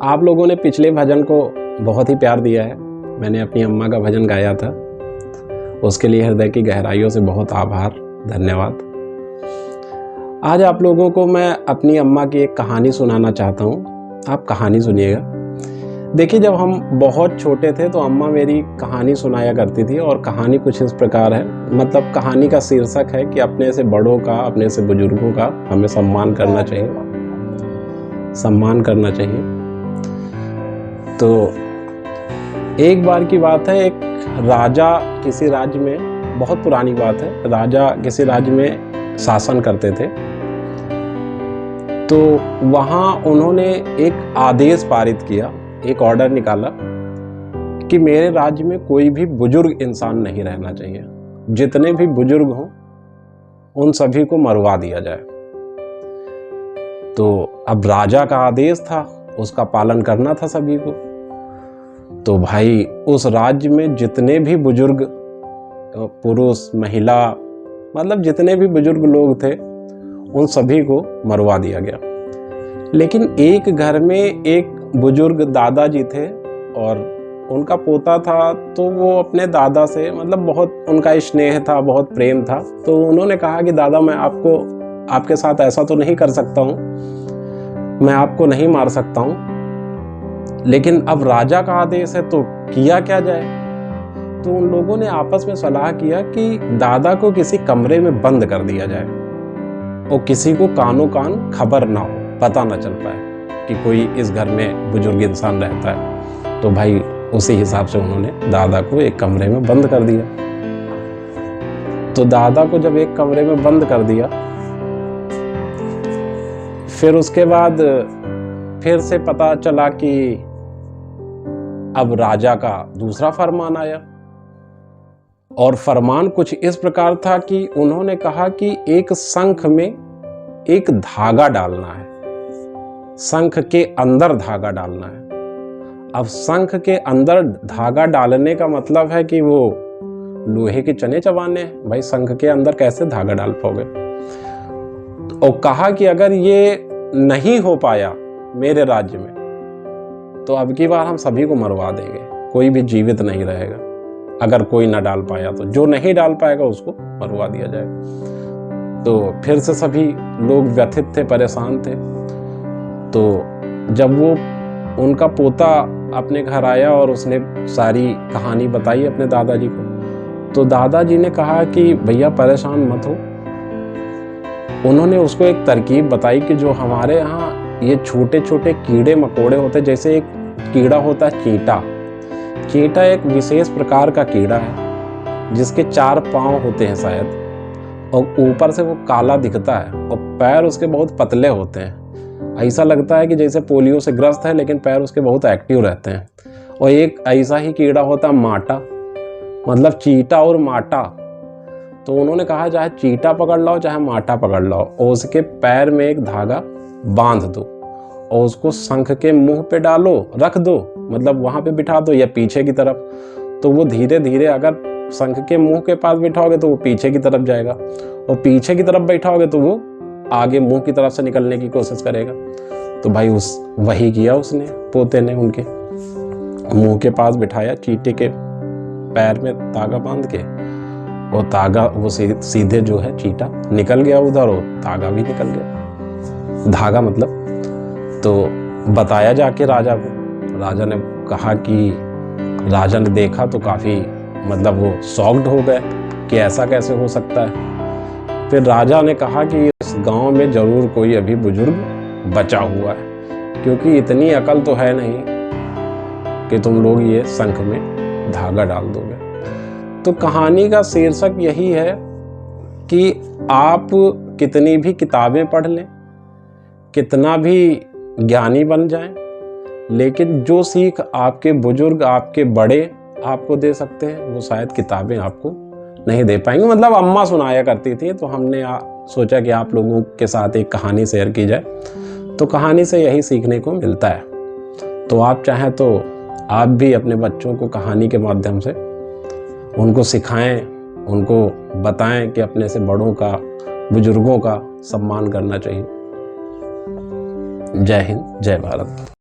आप लोगों ने पिछले भजन को बहुत ही प्यार दिया है। मैंने अपनी अम्मा का भजन गाया था, उसके लिए हृदय की गहराइयों से बहुत आभार, धन्यवाद। आज आप लोगों को मैं अपनी अम्मा की एक कहानी सुनाना चाहता हूँ। आप कहानी सुनिएगा। देखिए, जब हम बहुत छोटे थे तो अम्मा मेरी कहानी सुनाया करती थी और कहानी कुछ इस प्रकार है, मतलब कहानी का शीर्षक है कि अपने से बड़ों का, अपने से बुजुर्गों का हमें सम्मान करना चाहिए, सम्मान करना चाहिए। तो एक बार की बात है, एक राजा किसी राज्य में, बहुत पुरानी बात है, राजा किसी राज्य में शासन करते थे। तो वहाँ उन्होंने एक आदेश पारित किया, एक ऑर्डर निकाला कि मेरे राज्य में कोई भी बुजुर्ग इंसान नहीं रहना चाहिए, जितने भी बुजुर्ग हों उन सभी को मरवा दिया जाए। तो अब राजा का आदेश था, उसका पालन करना था सभी को। तो भाई उस राज्य में जितने भी बुजुर्ग, पुरुष महिला, मतलब जितने भी बुजुर्ग लोग थे उन सभी को मरवा दिया गया। लेकिन एक घर में एक बुजुर्ग दादाजी थे और उनका पोता था। तो वो अपने दादा से, मतलब बहुत उनका स्नेह था, बहुत प्रेम था। तो उन्होंने कहा कि दादा, मैं आपके साथ ऐसा तो नहीं कर सकता हूँ, मैं आपको नहीं मार सकता हूँ, लेकिन अब राजा का आदेश है तो किया क्या जाए। तो उन लोगों ने आपस में सलाह किया कि दादा को किसी कमरे में बंद कर दिया जाए और किसी को कानों कान खबर ना हो, पता ना चल पाए कि कोई इस घर में बुजुर्ग इंसान रहता है। तो भाई उसी हिसाब से उन्होंने दादा को एक कमरे में बंद कर दिया। तो दादा को जब एक कमरे में बंद कर दिया, फिर उसके बाद फिर से पता चला कि अब राजा का दूसरा फरमान आया। और फरमान कुछ इस प्रकार था कि उन्होंने कहा कि एक शंख में एक धागा डालना है, शंख के अंदर धागा डालना है। अब शंख के अंदर धागा डालने का मतलब है कि वो लोहे के चने चबाने हैं। भाई शंख के अंदर कैसे धागा डाल पाओगे। और कहा कि अगर ये नहीं हो पाया मेरे राज्य में तो अब की बार हम सभी को मरवा देंगे, कोई भी जीवित नहीं रहेगा। अगर कोई ना डाल पाया तो जो नहीं डाल पाएगा उसको मरवा दिया जाएगा। तो फिर से सभी लोग व्यथित थे, परेशान थे। तो जब वो उनका पोता अपने घर आया और उसने सारी कहानी बताई अपने दादाजी को, तो दादाजी ने कहा कि भैया परेशान मत हो। उन्होंने उसको एक तरकीब बताई कि जो हमारे यहाँ ये छोटे छोटे कीड़े मकोड़े होते, जैसे एक कीड़ा होता है चींटा। चींटा एक विशेष प्रकार का कीड़ा है जिसके 4 पांव होते हैं शायद, और ऊपर से वो काला दिखता है और पैर उसके बहुत पतले होते हैं। ऐसा लगता है कि जैसे पोलियो से ग्रस्त है, लेकिन पैर उसके बहुत एक्टिव रहते हैं। और एक ऐसा ही कीड़ा होता है माटा, मतलब चींटा और माटा। तो उन्होंने कहा चाहे चींटा पकड़ लाओ चाहे माटा पकड़ लाओ और उसके पैर में एक धागा बांध दो और उसको शंख के मुंह पे डालो, रख दो, मतलब वहां पे बिठा दो या पीछे की तरफ। तो वो धीरे धीरे, अगर शंख के मुंह के पास बिठाओगे तो वो पीछे की तरफ जाएगा, और पीछे की तरफ बैठाओगे तो वो आगे मुंह की तरफ से निकलने की कोशिश करेगा। तो भाई वही किया उसने, पोते ने उनके मुंह के पास बिठाया, चींटे के पैर में धागा बांध के, और धागा वो सीधे जो है चींटा निकल गया उधर और धागा भी निकल गया, धागा मतलब। तो बताया जाके राजा को, राजा ने कहा कि राजा ने देखा तो काफ़ी, मतलब वो शॉक्ड हो गए कि ऐसा कैसे हो सकता है। फिर राजा ने कहा कि इस गांव में ज़रूर कोई अभी बुजुर्ग बचा हुआ है, क्योंकि इतनी अकल तो है नहीं कि तुम लोग ये शंख में धागा डाल दोगे। तो कहानी का शीर्षक यही है कि आप कितनी भी किताबें पढ़ लें, कितना भी ज्ञानी बन जाएं, लेकिन जो सीख आपके बुजुर्ग, आपके बड़े आपको दे सकते हैं, वो शायद किताबें आपको नहीं दे पाएंगे। मतलब अम्मा सुनाया करती थी, तो हमने सोचा कि आप लोगों के साथ एक कहानी शेयर की जाए। तो कहानी से यही सीखने को मिलता है। तो आप चाहें तो आप भी अपने बच्चों को कहानी के माध्यम से उनको सिखाएं, उनको बताएं कि अपने से बड़ों का, बुजुर्गों का सम्मान करना चाहिए। जय हिंद, जय भारत।